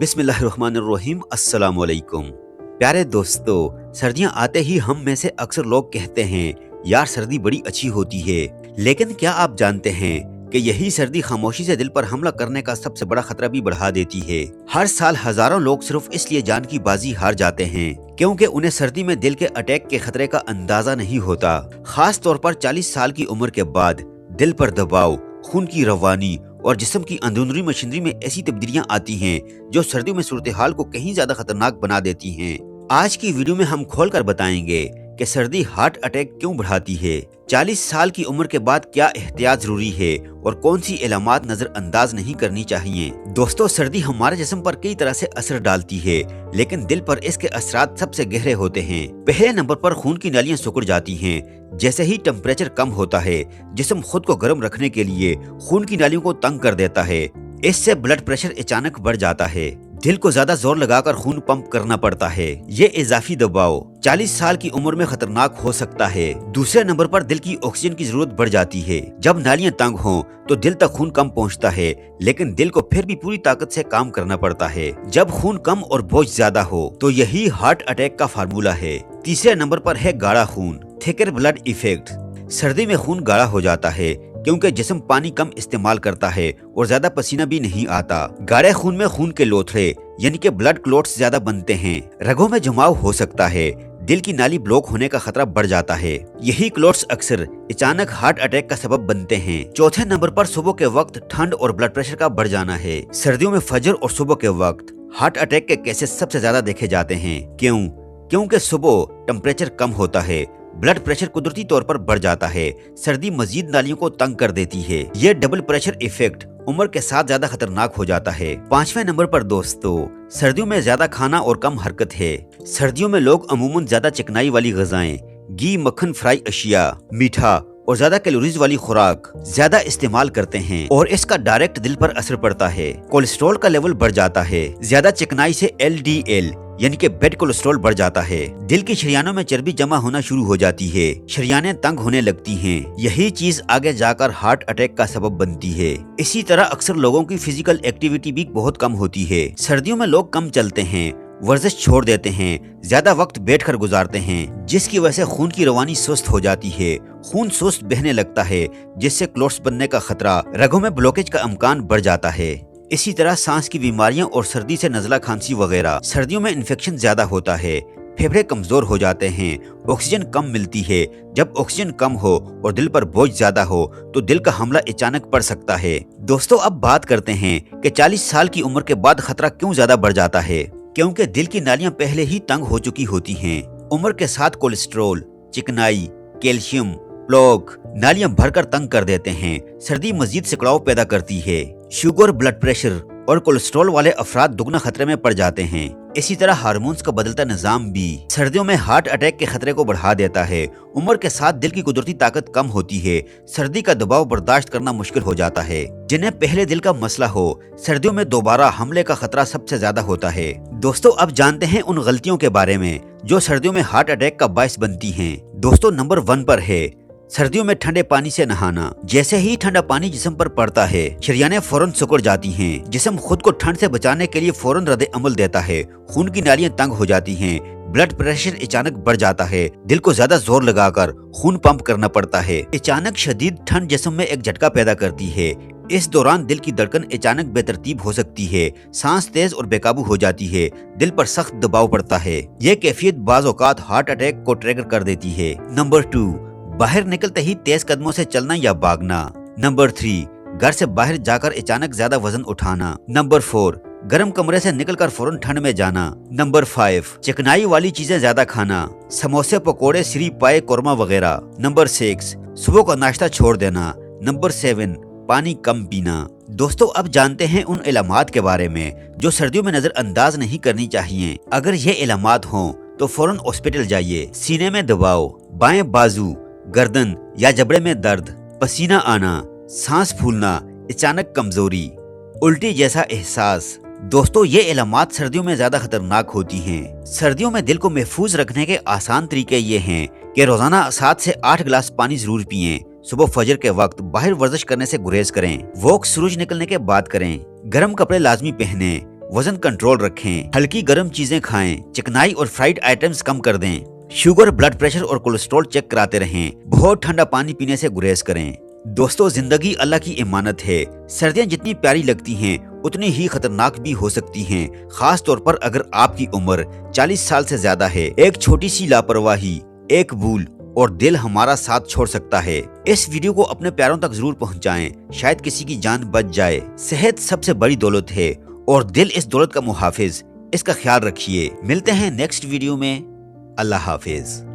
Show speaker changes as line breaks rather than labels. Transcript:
बिस्मिल्लाहिर्रहमानिर्रहीम। अस्सलाम वालेकुम। प्यारे दोस्तों, सर्दियां आते ही हम में से अक्सर लोग कहते हैं यार सर्दी बड़ी अच्छी होती है, लेकिन क्या आप जानते हैं कि यही सर्दी खामोशी से दिल पर हमला करने का सबसे बड़ा खतरा भी बढ़ा देती है। हर साल हजारों लोग सिर्फ इसलिए जान की बाजी हार जाते हैं क्योंकि उन्हें सर्दी में दिल के अटैक के खतरे का अंदाजा नहीं होता। खास तौर पर 40 साल की उम्र के बाद दिल पर दबाव, खून की रवानी और जिस्म की अंदरूनी मशीनरी में ऐसी तब्दीलियां आती हैं जो सर्दियों में सूरत हाल को कहीं ज्यादा खतरनाक बना देती हैं। आज की वीडियो में हम खोलकर बताएंगे कि सर्दी हार्ट अटैक क्यों बढ़ाती है, 40 साल की उम्र के बाद क्या एहतियात जरूरी है और कौन सी इलामात नजरअंदाज नहीं करनी चाहिए। दोस्तों, सर्दी हमारे जिस्म पर कई तरह से असर डालती है, लेकिन दिल पर इसके असरात सबसे गहरे होते हैं। पहले नंबर पर खून की नालियां सिकुड़ जाती हैं। जैसे ही टेम्परेचर कम होता है, जिस्म खुद को गर्म रखने के लिए खून की नालियों को तंग कर देता है। इससे ब्लड प्रेशर अचानक बढ़ जाता है, दिल को ज्यादा जोर लगाकर खून पंप करना पड़ता है। ये इजाफी दबाव 40 साल की उम्र में खतरनाक हो सकता है। दूसरे नंबर पर दिल की ऑक्सीजन की जरूरत बढ़ जाती है। जब नालियां तंग हों तो दिल तक खून कम पहुंचता है, लेकिन दिल को फिर भी पूरी ताकत से काम करना पड़ता है। जब खून कम और बोझ ज्यादा हो तो यही हार्ट अटैक का फार्मूला है। तीसरे नंबर पर है गाढ़ा खून, थिकर ब्लड इफेक्ट। सर्दी में खून गाढ़ा हो जाता है क्योंकि जिस्म पानी कम इस्तेमाल करता है और ज्यादा पसीना भी नहीं आता। गाढ़े खून में खून के लोथड़े यानी कि ब्लड क्लॉट्स ज्यादा बनते हैं, रगों में जमाव हो सकता है, दिल की नाली ब्लॉक होने का खतरा बढ़ जाता है। यही क्लॉट्स अक्सर अचानक हार्ट अटैक का सबब बनते हैं। चौथे नंबर पर सुबह के वक्त ठंड और ब्लड प्रेशर का बढ़ जाना है। सर्दियों में फजर और सुबह के वक्त हार्ट अटैक के केसेस सबसे ज्यादा देखे जाते हैं। क्योंकि सुबह टेम्परेचर कम होता है, ब्लड प्रेशर कुदरती तौर पर बढ़ जाता है, सर्दी मजीद नालियों को तंग कर देती है। ये डबल प्रेशर इफेक्ट उम्र के साथ ज्यादा खतरनाक हो जाता है। पांचवें नंबर पर दोस्तों, सर्दियों में ज्यादा खाना और कम हरकत है। सर्दियों में लोग अमूमन ज्यादा चिकनाई वाली गजाएं, घी, मक्खन, फ्राई अशिया, मीठा और ज्यादा कैलोरीज वाली खुराक ज्यादा इस्तेमाल करते हैं और इसका डायरेक्ट दिल पर असर पड़ता है। कोलेस्ट्रॉल का लेवल बढ़ जाता है। ज्यादा चिकनाई से LDL यानी कि बैड कोलेस्ट्रॉल बढ़ जाता है। दिल की शरियानों में चर्बी जमा होना शुरू हो जाती है, शरियानें तंग होने लगती हैं। यही चीज आगे जाकर हार्ट अटैक का सबब बनती है। इसी तरह अक्सर लोगों की फिजिकल एक्टिविटी भी बहुत कम होती है। सर्दियों में लोग कम चलते हैं, वर्जिश छोड़ देते हैं, ज्यादा वक्त बैठकर गुजारते हैं, जिसकी वजह से खून की रवानी सुस्त हो जाती है। खून सुस्त बहने लगता है, जिससे क्लॉट्स बनने का खतरा, रगों में ब्लॉकेज का इम्कान बढ़ जाता है। इसी तरह सांस की बीमारियां और सर्दी से नज़ला, खांसी वगैरह। सर्दियों में इन्फेक्शन ज्यादा होता है, फेफड़े कमजोर हो जाते हैं, ऑक्सीजन कम मिलती है। जब ऑक्सीजन कम हो और दिल पर बोझ ज्यादा हो तो दिल का हमला अचानक पड़ सकता है। दोस्तों, अब बात करते हैं कि 40 साल की उम्र के बाद खतरा क्यों ज्यादा बढ़ जाता है। क्योंकि दिल की नालियां पहले ही तंग हो चुकी होती हैं। उम्र के साथ कोलेस्ट्रॉल, चिकनाई, कैल्शियम, प्लेक नालियां भरकर तंग कर देते हैं। सर्दी मजीद सिकुड़ाव पैदा करती है। शुगर, ब्लड प्रेशर और कोलेस्ट्रॉल वाले अफराद दुगना खतरे में पड़ जाते हैं। इसी तरह हार्मोन्स का बदलता निजाम भी सर्दियों में हार्ट अटैक के खतरे को बढ़ा देता है। उम्र के साथ दिल की कुदरती ताकत कम होती है, सर्दी का दबाव बर्दाश्त करना मुश्किल हो जाता है। जिन्हें पहले दिल का मसला हो, सर्दियों में दोबारा हमले का खतरा सबसे ज्यादा होता है। दोस्तों, अब जानते हैं उन गलतियों के बारे में जो सर्दियों में हार्ट अटैक का बायस बनती हैं। दोस्तों, नंबर 1 पर है सर्दियों में ठंडे पानी से नहाना। जैसे ही ठंडा पानी जिस्म पर पड़ता है, शरियानें फौरन सिकुड़ जाती हैं। जिस्म खुद को ठंड से बचाने के लिए फौरन रद्द अमल देता है। खून की नालियां तंग हो जाती हैं, ब्लड प्रेशर अचानक बढ़ जाता है, दिल को ज्यादा जोर लगाकर खून पंप करना पड़ता है। अचानक शदीद ठंड जिस्म में एक झटका पैदा करती है। इस दौरान दिल की धड़कन अचानक बेतरतीब हो सकती है, सांस तेज और बेकाबू हो जाती है, दिल पर सख्त दबाव पड़ता है। यह कैफियत बाज़ औक़ात हार्ट अटैक को ट्रिगर कर देती है। नंबर 2, बाहर निकलते ही तेज कदमों से चलना या भागना। नंबर 3, घर से बाहर जाकर अचानक ज्यादा वजन उठाना। नंबर 4, गर्म कमरे से निकलकर फौरन ठंड में जाना। नंबर 5, चिकनाई वाली चीजें ज्यादा खाना, समोसे, पकोड़े, श्री पाए, कोरमा वगैरह। नंबर 6, सुबह का नाश्ता छोड़ देना। नंबर 7, पानी कम पीना। दोस्तों, अब जानते हैं उन इलामात के बारे में जो सर्दियों में नजरअंदाज नहीं करनी चाहिए। अगर ये इलामात हों तो फौरन हॉस्पिटल जाइए। सीने में दबाव, बाएं बाजू, गर्दन या जबड़े में दर्द, पसीना आना, सांस फूलना, अचानक कमजोरी, उल्टी जैसा एहसास। दोस्तों, ये इलामात सर्दियों में ज्यादा खतरनाक होती हैं। सर्दियों में दिल को महफूज रखने के आसान तरीके ये हैं कि रोजाना 7 से 8 गिलास पानी जरूर पिएं। सुबह फजर के वक्त बाहर वर्जिश करने से गुरेज करें। वॉक सूरज निकलने के बाद करें। गर्म कपड़े लाजमी पहने। वजन कंट्रोल रखें, हल्की गर्म चीजें खाएं, चिकनाई और फ्राइड आइटम्स कम कर दें, शुगर, ब्लड प्रेशर और कोलेस्ट्रॉल चेक कराते रहें, बहुत ठंडा पानी पीने से गुरेज करें। दोस्तों, जिंदगी अल्लाह की इमानत है। सर्दियां जितनी प्यारी लगती हैं उतनी ही खतरनाक भी हो सकती हैं, खास तौर पर अगर आपकी उम्र 40 साल से ज्यादा है। एक छोटी सी लापरवाही, एक भूल और दिल हमारा साथ छोड़ सकता है। इस वीडियो को अपने प्यारों तक जरूर पहुंचाएं, शायद किसी की जान बच जाए। सेहत सबसे बड़ी दौलत है और दिल इस दौलत का मुहाफिज। इसका ख्याल रखिए। मिलते हैं नेक्स्ट वीडियो में। अल्लाह हाफिज।